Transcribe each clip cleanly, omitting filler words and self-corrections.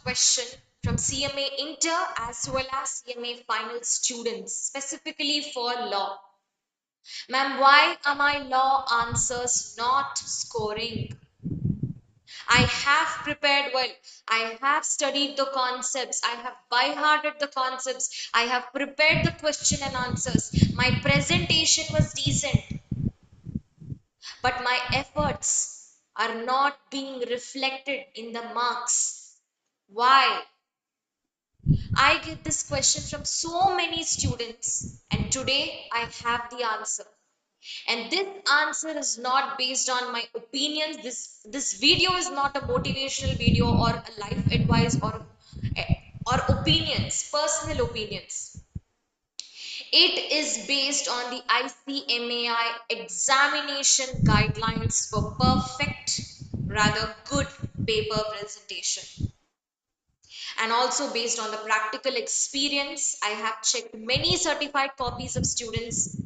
question from CMA Inter as well as CMA final students, specifically for law. Ma'am, why are my law answers not scoring? I have prepared well. I have studied the concepts. I have by hearted the concepts. I have prepared the question and answers. My presentation was decent, but my efforts are not being reflected in the marks. Why? I get this question from so many students, and today I have the answer. And this answer is not based on my opinions. This video is not a motivational video or a life advice or opinions, personal opinions. It is based on the ICMAI examination guidelines for perfect, rather good paper presentation, and also based on the practical experience. I have checked many certified copies of students,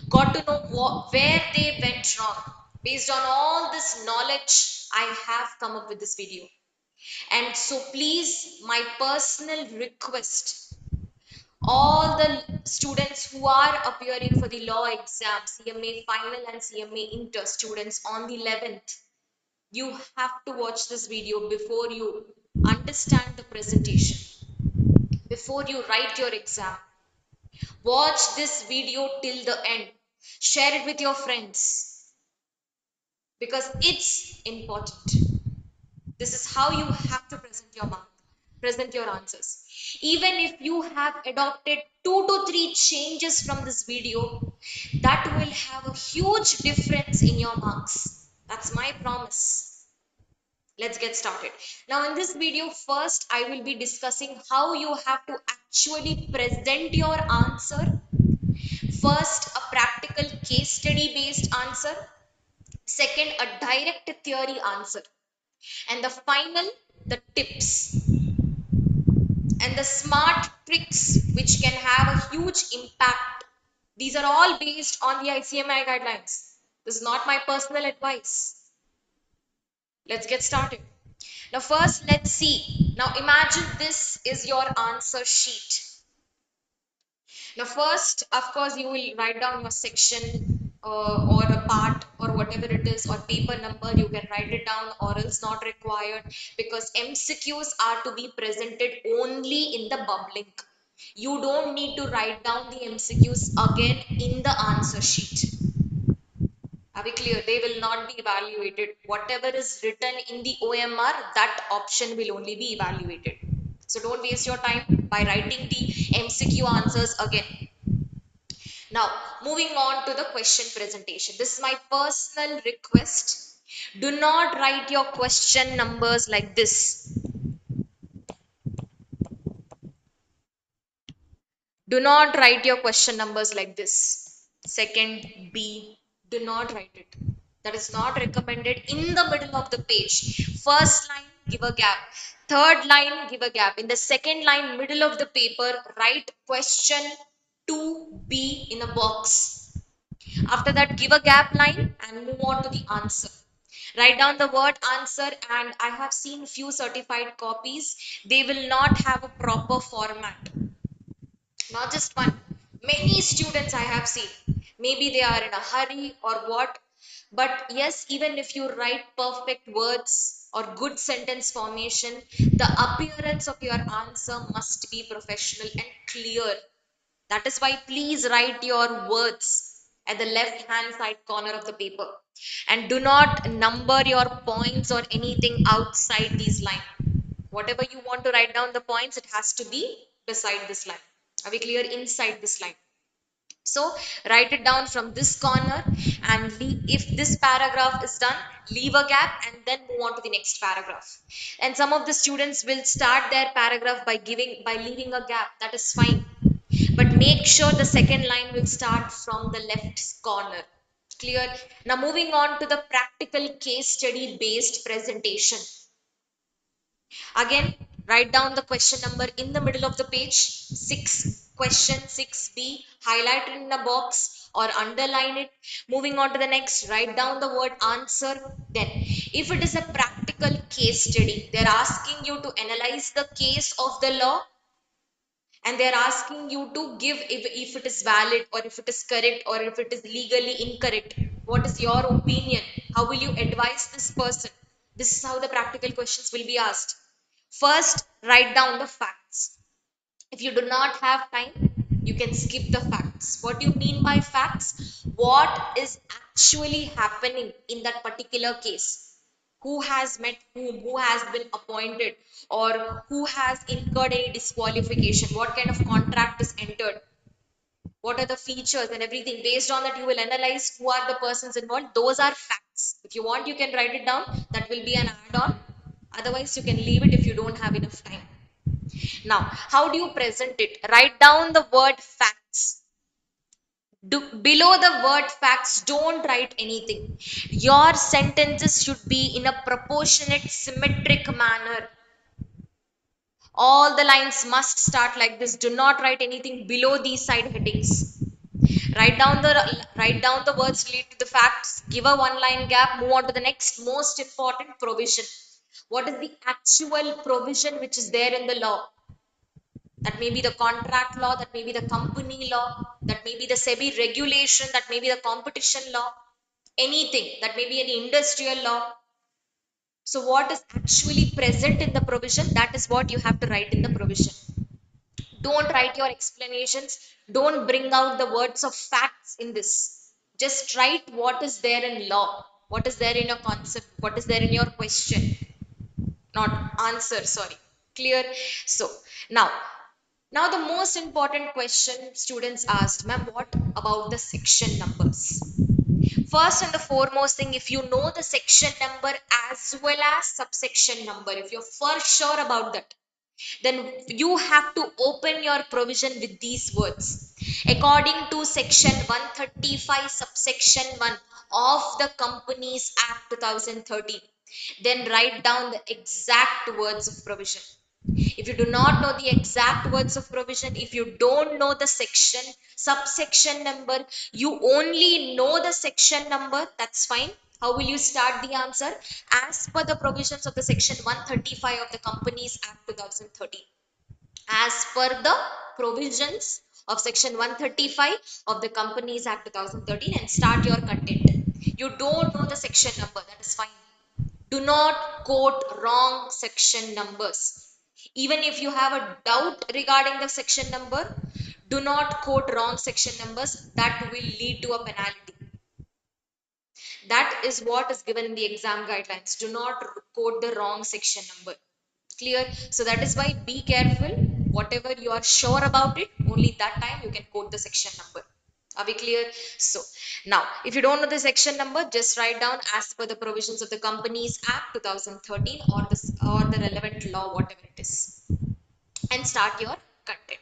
got to know where they went wrong. Based on all this knowledge, I have come up with this video. And so, please, my personal request, all the students who are appearing for the law exam, CMA final and CMA inter students on the 11th, you have to watch this video before you understand the presentation, before you write your exam. Watch this video till the end. Share it with your friends because it's important. This is how you have to present your mark, present your answers. Even if you have adopted 2 to 3 changes from this video, that will have a huge difference in your marks. That's my promise. Let's get started. Now, in this video, first I will be discussing how you have to actually present your answer. First, a practical case study based answer. Second, a direct theory answer. And the final, the tips and the smart tricks which can have a huge impact. These are all based on the ICMI guidelines. This is not my personal advice. Let's get started. Now, first, let's see. Now, imagine this is your answer sheet. Now, first, of course, you will write down your section or a part or whatever it is, or paper number. You can write it down, or else not required, because MCQs are to be presented only in the link. You don't need to write down the MCQs again in the answer sheet. Are we clear? They will not be evaluated. Whatever is written in the OMR, that option will only be evaluated. So don't waste your time by writing the MCQ answers again. Now, moving on to the question presentation. This is my personal request. Do not write your question numbers like this. Do not write your question numbers like this. Second B, do not write it. That is not recommended in the middle of the page. First line, give a gap. Third line, give a gap. In the second line, middle of the paper, write question 2B in a box. After that, give a gap line and move on to the answer. Write down the word answer, and I have seen few certified copies. They will not have a proper format. Not just one. Many students I have seen. Maybe they are in a hurry or what. But yes, even if you write perfect words or good sentence formation, the appearance of your answer must be professional and clear. That is why please write your words at the left hand side corner of the paper, and do not number your points or anything outside these lines. Whatever you want to write down the points, it has to be beside this line. Are we clear? Inside this line. So write it down from this corner, and if this paragraph is done, leave a gap and then move on to the next paragraph. And some of the students will start their paragraph by leaving a gap. That is fine, but make sure the second line will start from the left corner. Clear? Now, moving on to the practical case study based presentation. Again, write down the question number in the middle of the page. 6, question 6B, highlight it in a box or underline it. Moving on to the next, write down the word answer. Then, if it is a practical practical case study. They're asking you to analyze the case of the law, and they're asking you to give if it is valid or if it is correct or if it is legally incorrect. What is your opinion? How will you advise this person? This is how the practical questions will be asked. First, write down the facts. If you do not have time, you can skip the facts. What do you mean by facts? What is actually happening in that particular case? Who has met whom? Who has been appointed? Or who has incurred any disqualification? What kind of contract is entered? What are the features and everything? Based on that, you will analyze who are the persons involved. Those are facts. If you want, you can write it down. That will be an add on. Otherwise, you can leave it if you don't have enough time. Now, how do you present it? Write down the word facts. Below the word facts, don't write anything. Your sentences should be in a proportionate, symmetric manner. All the lines must start like this. Do not write anything below these side headings. Write down the words related to the facts. Give a one line gap. Move on to the next most important provision. What is the actual provision which is there in the law? That may be the contract law, that may be the company law, that may be the SEBI regulation, that may be the competition law, anything, that may be any industrial law. So, what is actually present in the provision? That is what you have to write in the provision. Don't write your explanations, don't bring out the words of facts in this. Just write what is there in law, what is there in your concept, what is there in your question, not answer, sorry. Clear? So, now Now, the most important question students asked, ma'am, what about the section numbers? First and the foremost thing, if you know the section number as well as subsection number, if you're for sure about that, then you have to open your provision with these words. According to section 135, subsection 1 of the Companies Act 2013, then write down the exact words of provision. If you do not know the exact words of provision, if you don't know the section, subsection number, you only know the section number, that's fine. How will you start the answer? As per the provisions of the section 135 of the Companies Act 2013. As per the provisions of section 135 of the Companies Act 2013, and start your content. You don't know the section number, that is fine. Do not quote wrong section numbers. Even if you have a doubt regarding the section number, do not quote wrong section numbers. That will lead to a penalty. That is what is given in the exam guidelines. Do not quote the wrong section number. Clear? So that is why be careful. Whatever you are sure about it, only that time you can quote the section number. Are we clear? So now, if you don't know the section number, just write down as per the provisions of the Companies Act 2013, or the relevant law, whatever it is, and start your content.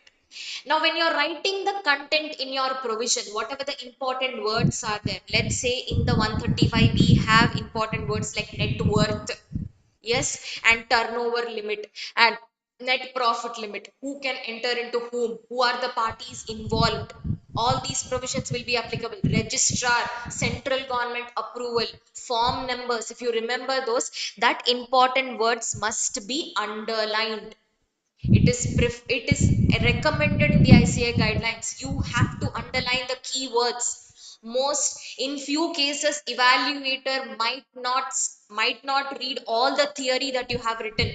Now, when you're writing the content in your provision, whatever the important words are there, let's say in the 135 we have important words like net worth, yes, and turnover limit, and net profit limit, who can enter into whom, who are the parties involved. All these provisions will be applicable. Registrar, central government approval, form numbers, if you remember those, that important words must be underlined. It is recommended in the ICA guidelines. You have to underline the keywords. Most in few cases, evaluator might not read all the theory that you have written.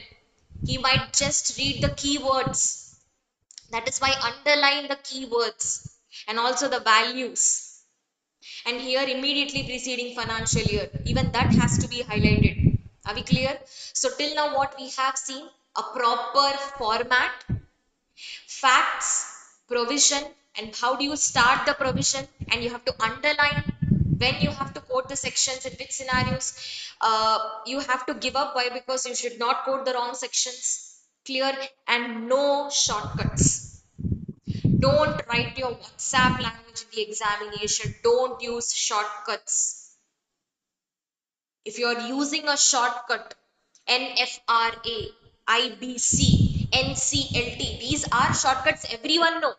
He might just read the keywords. That is why underline the keywords and also the values. And here immediately preceding financial year, even that has to be highlighted. Are we clear? So till now what we have seen, a proper format, facts, provision, and how do you start the provision, and you have to underline when you have to quote the sections, in which scenarios you have to give up. Why? Because you should not quote the wrong sections. Clear? And no shortcuts. Don't write your WhatsApp language in the examination. Don't use shortcuts. If you're using a shortcut, NFRA, IBC, NCLT, these are shortcuts everyone know.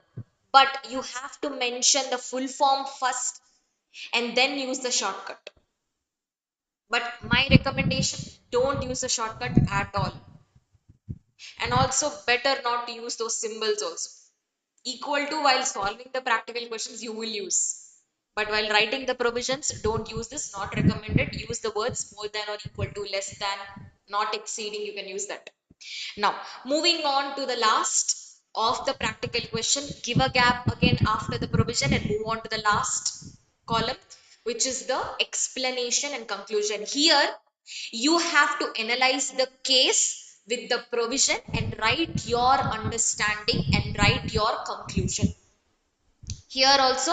But you have to mention the full form first and then use the shortcut. But my recommendation, don't use a shortcut at all. And also better not to use those symbols also. Equal to, while solving the practical questions you will use. But while writing the provisions, don't use this, not recommended. Use the words more than or equal to, less than, not exceeding, you can use that. Now, moving on to the last of the practical question, give a gap again after the provision and move on to the last column, which is the explanation and conclusion. Here, you have to analyze the case with the provision and write your understanding and write your conclusion. Here also,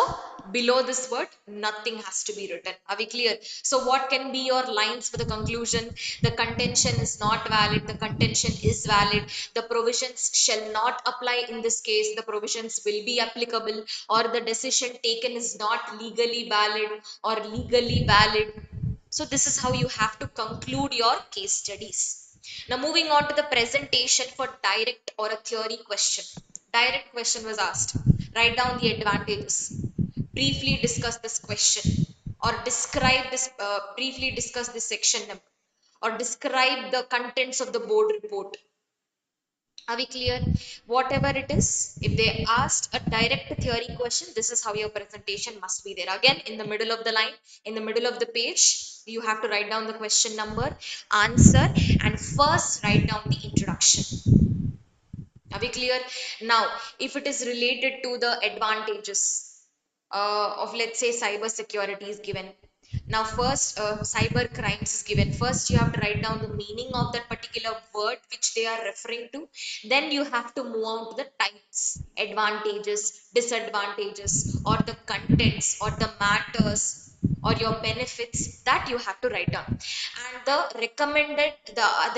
below this word, nothing has to be written. Are we clear? So what can be your lines for the conclusion? The contention is not valid. The contention is valid. The provisions shall not apply in this case. The provisions will be applicable, or the decision taken is not legally valid or legally valid. So this is how you have to conclude your case studies. Now moving on to the presentation for direct or a theory question. Direct question was asked. Write down the advantages. Briefly discuss this question, or describe this, briefly discuss this section number, or describe the contents of the board report. Are we clear? Whatever it is, if they asked a direct theory question, this is how your presentation must be there. Again, in the middle of the line, in the middle of the page, you have to write down the question number, answer, and first write down the introduction. Are we clear? Now, if it is related to the advantages of, let's say, cyber security is given. Now, first, cyber crimes is given. First, you have to write down the meaning of that particular word which they are referring to. Then you have to move on to the types, advantages, disadvantages, or the contents, or the matters, or your benefits that you have to write down. And the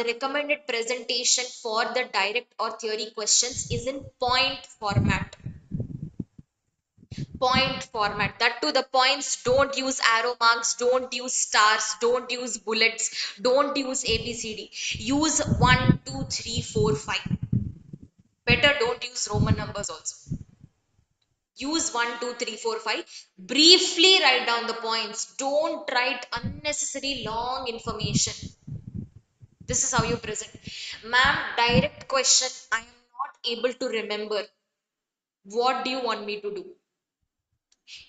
recommended presentation for the direct or theory questions is in point format. Point format, that to the points. Don't use arrow marks, don't use stars, don't use bullets, don't use abcd. Use 1 2 3 4 5. Better don't use roman numbers also. Use 1 2 3 4 5. Briefly write down the points. Don't write unnecessary long information. This is how you present. Ma'am, direct question, I am not able to remember. What do you want me to do?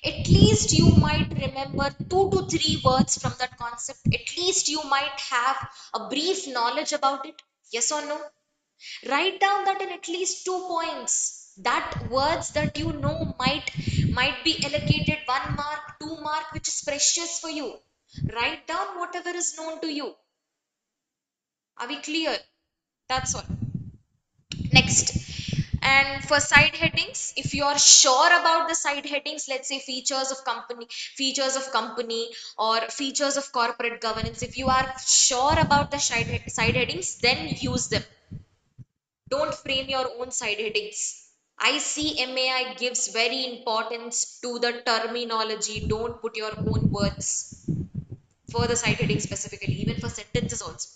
At least you might remember 2 to 3 words from that concept. At least you might have a brief knowledge about it. Yes or no? Write down that in at least 2 points. That words that you know might be allocated 1 mark, 2 mark, which is precious for you. Write down whatever is known to you. Are we clear? That's all. Next, and for side headings, if you are sure about the side headings, let's say features of company or features of corporate governance, if you are sure about the side headings, then use them. Don't frame your own side headings. ICMAI gives very importance to the terminology. Don't put your own words for the side heading specifically, even for sentences also.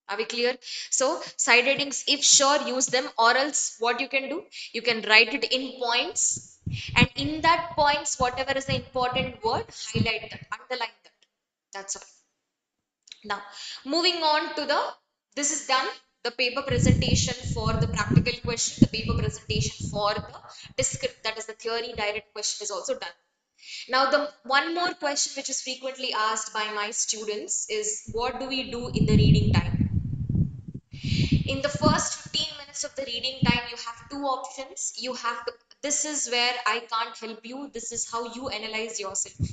Are we clear? So side headings, if sure, use them, or else what you can do, you can write it in points, and in that points, whatever is the important word, highlight that, underline that. That's all. Now, moving on to the, this is done. The paper presentation for the practical question, the paper presentation for the descript, that is the theory direct question, is also done. Now, the one more question which is frequently asked by my students is, what do we do in the reading time? In the first 15 minutes of the reading time, you have two options. You have to, this is where I can't help you, this is how you analyze yourself.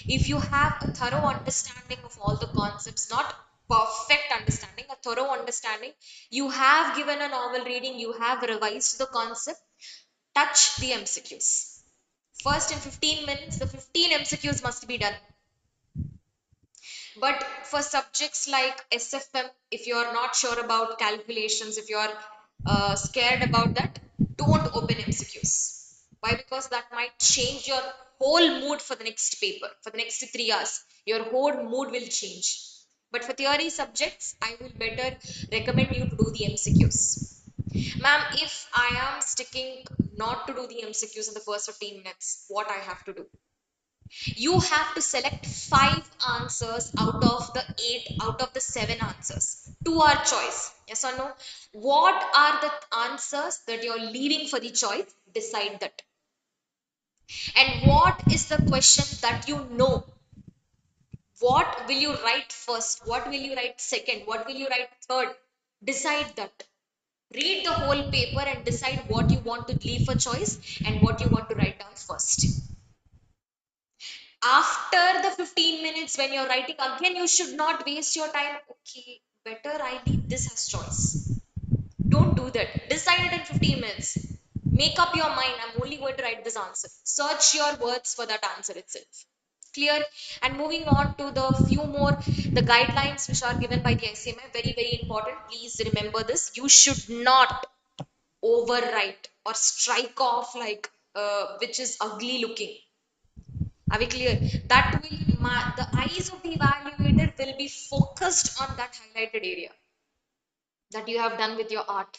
If you have a thorough understanding of all the concepts, not perfect understanding, a thorough understanding, you have given a novel reading, you have revised the concept, touch the mcqs. First, in 15 minutes, the 15 mcqs must be done. But for subjects like SFM, if you are not sure about calculations, if you are scared about that, don't open MCQs. Why? Because that might change your whole mood for the next paper, for the next 3 hours. Your whole mood will change. But for theory subjects, I will better recommend you to do the MCQs. Ma'am, if I am sticking not to do the MCQs in the first 15 minutes, what I have to do? You have to select five answers out of the eight, out of the seven answers. Two are choice. Yes or no? What are the answers that you're leaving for the choice? Decide that. And what is the question that you know? What will you write first? What will you write second? What will you write third? Decide that. Read the whole paper and decide what you want to leave for choice and what you want to write down first. After the 15 minutes when you're writing again, you should not waste your time. Okay, better I leave this as choice. Don't do that. Decide it in 15 minutes. Make up your mind, I'm only going to write this answer. Search your words for that answer itself. Clear? And moving on to the few more, the guidelines which are given by the ICMI, very very important. Please remember this. You should not overwrite or strike off like which is ugly looking. Are we clear? That will the eyes of the evaluator will be focused on that highlighted area that you have done with your art.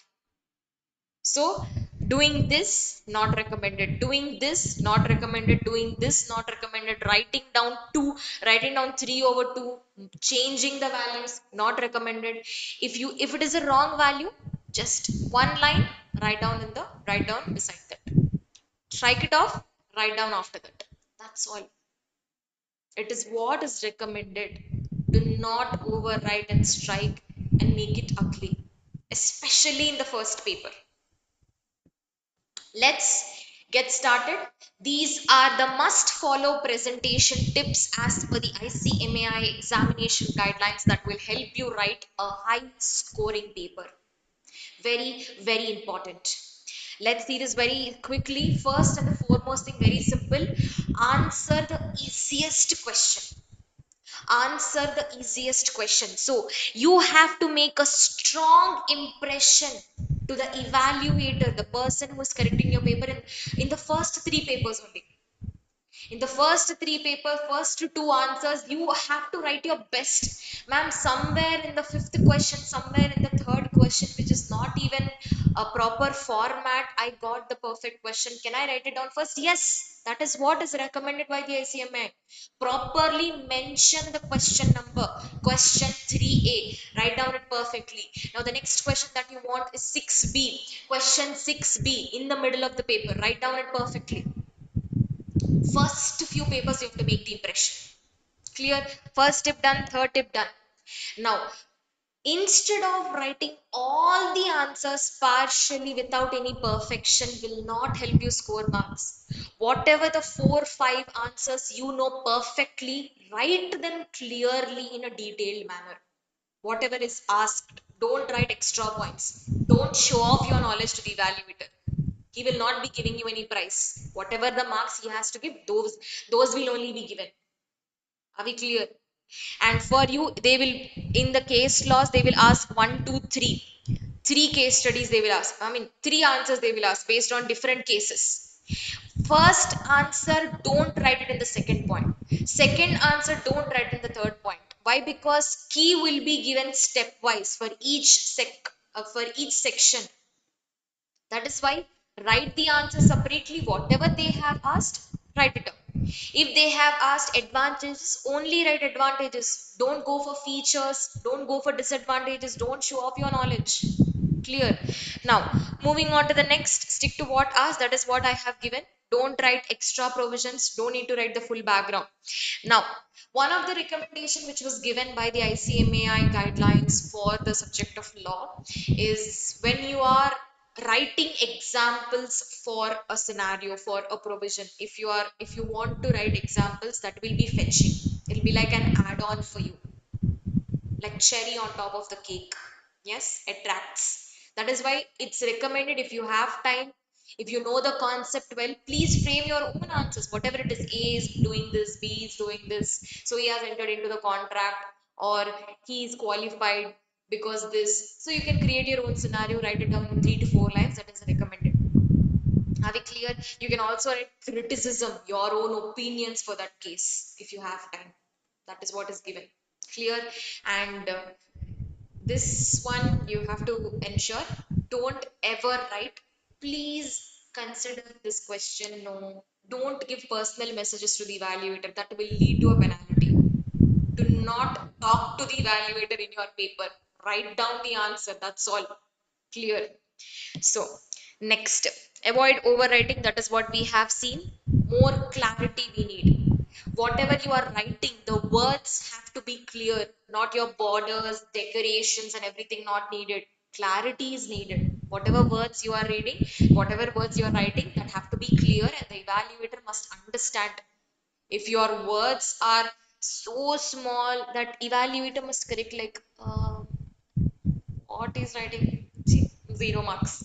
So doing this not recommended. Doing this not recommended. Doing this not recommended. Writing down two, writing down 3/2, changing the values not recommended. If it is a wrong value, just one line, write down beside that. Strike it off, write down after that. That's all. It is what is recommended. Do not overwrite and strike and make it ugly, especially in the first paper. Let's get started. These are the must follow presentation tips as per the ICMAI examination guidelines that will help you write a high scoring paper. Very, very important. Let's see this very quickly. First and the foremost thing, very simple. Answer the easiest question. Answer the easiest question. So you have to make a strong impression to the evaluator, the person who is correcting your paper in the first three papers only. In the first three papers, first two answers, you have to write your best. Ma'am, somewhere in the fifth question, somewhere in the third question, which is not even a proper format, I got the perfect question. Can I write it down first? Yes, that is what is recommended by the ICMA. Properly mention the question number. Question 3A, write down it perfectly. Now the next question that you want is 6B. Question 6B in the middle of the paper, write down it perfectly. First few papers you have to make the impression. Clear? First tip done, third tip done. Now instead of writing all the answers partially without any perfection will not help you score marks. Whatever the 4 5 answers you know perfectly, write them clearly in a detailed manner. Whatever is asked, don't write extra points. Don't show off your knowledge to the evaluator. He will not be giving you any prize. Whatever the marks he has to give, those will only be given. Are we clear? And for you, they will, in the case laws, they will ask one, two, three case studies they will ask. I mean, three answers they will ask based on different cases. First answer, don't write it in the second point. Second answer, don't write in the third point. Why? Because key will be given stepwise for each section. That is why write the answer separately. Whatever they have asked, write it down. If they have asked advantages, only write advantages. Don't go for features. Don't go for disadvantages. Don't show off your knowledge. Clear? Now, moving on to the next, stick to what asked. That is what I have given. Don't write extra provisions. Don't need to write the full background. Now, one of the recommendation which was given by the ICMAI guidelines for the subject of law is when you are writing examples for a scenario, for a provision, if you want to write examples, that will be fetching. It'll be like an add-on for you, like cherry on top of the cake. Yes, attracts. That is why it's recommended, if you have time, if you know the concept well, please frame your own answers. Whatever it is, A is doing this, B is doing this, so he has entered into the contract, or he is qualified because this. So you can create your own scenario, write it down in 3 to 4 lines. That is recommended. Are we clear? You can also write criticism, your own opinions for that case if you have time. That is what is given. Clear? And this one you have to ensure, don't ever write, please consider this question, no, Don't give personal messages to the evaluator. That will lead to a penalty. Do not talk to the evaluator in your paper. Write down the answer. That's all. Clear. So, next, avoid overwriting. That is what we have seen. More clarity we need. Whatever you are writing, the words have to be clear, not your borders, decorations, and everything not needed. Clarity is needed. Whatever words you are reading, whatever words you are writing, that have to be clear, and the evaluator must understand. If your words are so small that evaluator must correct, like, what is writing? 0 marks.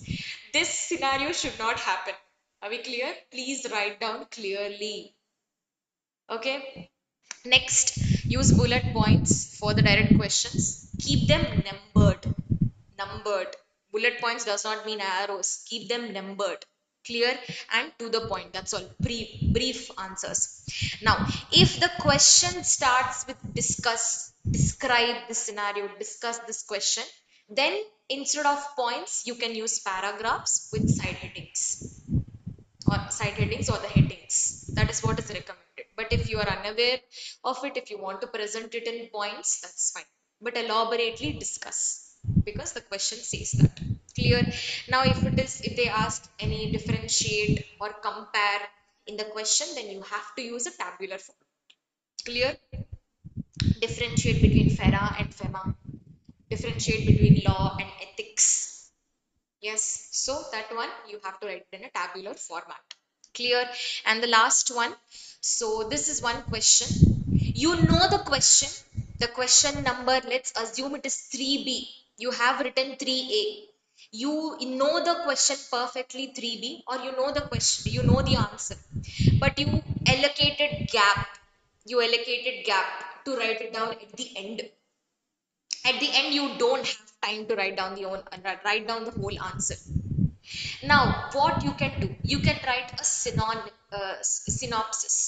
This scenario should not happen. Are we clear? Please write down clearly. Okay. Next, use bullet points for the direct questions. Keep them numbered. Numbered. Bullet points does not mean arrows. Keep them numbered. Clear and to the point. That's all. Brief answers. Now, if the question starts with discuss, describe this scenario, discuss this question, then instead of points, you can use paragraphs with side headings or the headings. That is what is recommended. But if you are unaware of it, if you want to present it in points, that's fine. But elaborately discuss because the question says that. Clear. Now, if they ask any differentiate or compare in the question, then you have to use a tabular form. Clear. Differentiate between FERA and FEMA. Differentiate between law and ethics. Yes, so that one you have to write it in a tabular format. Clear? And the last one. So this is one question. You know the question. The question number, let's assume it is 3B. You have written 3A. You know the question perfectly 3B, or you know the question, you know the answer. But you allocated gap to write it down at the end. At the end, you don't have time to write down the whole answer. Now, what you can do, you can write a synopsis,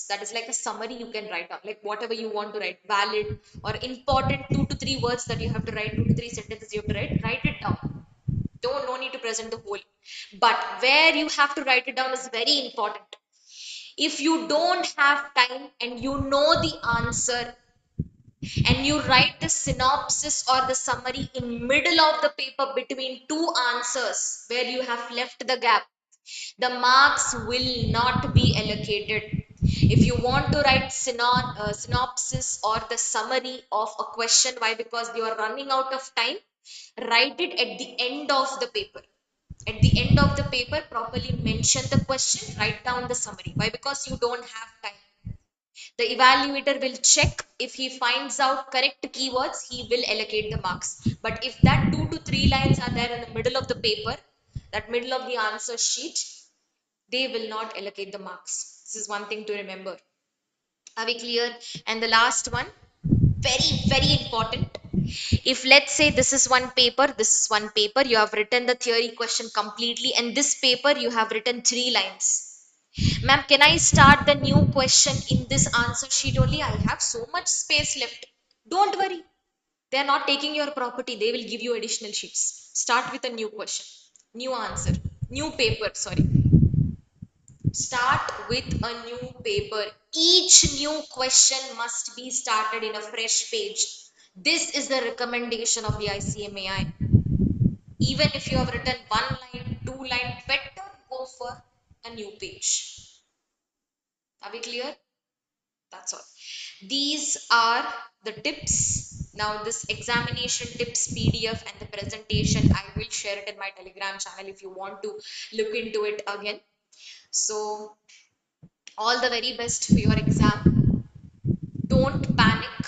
that is like a summary you can write down, like whatever you want to write, valid or important 2 to 3 words that you have to write, 2 to 3 sentences you have to write it down. No need to present the whole. But where you have to write it down is very important. If you don't have time and you know the answer, and you write the synopsis or the summary in middle of the paper between two answers where you have left the gap, the marks will not be allocated. If you want to write synopsis or the summary of a question, why? Because you are running out of time, write it at the end of the paper. At the end of the paper, properly mention the question, write down the summary. Why? Because you don't have time. The evaluator will check. If he finds out correct keywords, he will allocate the marks. But if that 2 to 3 lines are there in the middle of the paper, that middle of the answer sheet, they will not allocate the marks. This is one thing to remember. Are we clear? And the last one, very important. If let's say this is one paper, you have written the theory question completely, and this paper you have written 3 lines. Ma'am, can I start the new question in this answer sheet only? I have so much space left. Don't worry. They are not taking your property. They will give you additional sheets. Start with a new question, new answer, new paper, sorry. Start with a new paper. Each new question must be started in a fresh page. This is the recommendation of the ICMAI. Even if you have written 1 line, 2 line, better go for a new page. Are we clear? That's all. These are the tips. Now, this examination tips PDF and the presentation, I will share it in my Telegram channel if you want to look into it again. So, all the very best for your exam. Don't panic.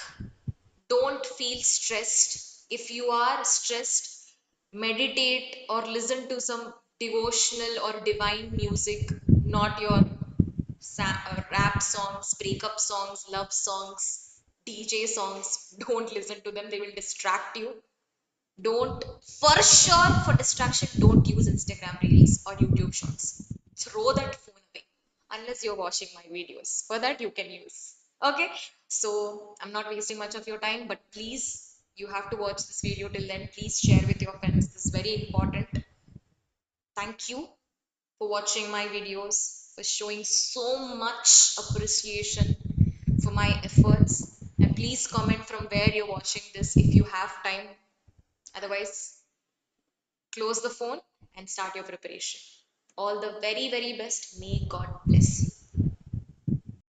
Don't feel stressed. If you are stressed, meditate or listen to some devotional or divine music, not your rap songs, breakup songs, love songs, DJ songs. Don't listen to them, they will distract you. Don't, for sure, for distraction, don't use Instagram reels or YouTube shorts. Throw that phone away unless you're watching my videos. For that, you can use. Okay, so I'm not wasting much of your time, but please, you have to watch this video till then. Please share with your friends. This is very important. Thank you. for watching my videos, for showing so much appreciation for my efforts. And please comment from where you're watching this if you have time. Otherwise, close the phone and start your preparation. All the very, very best. May God bless you.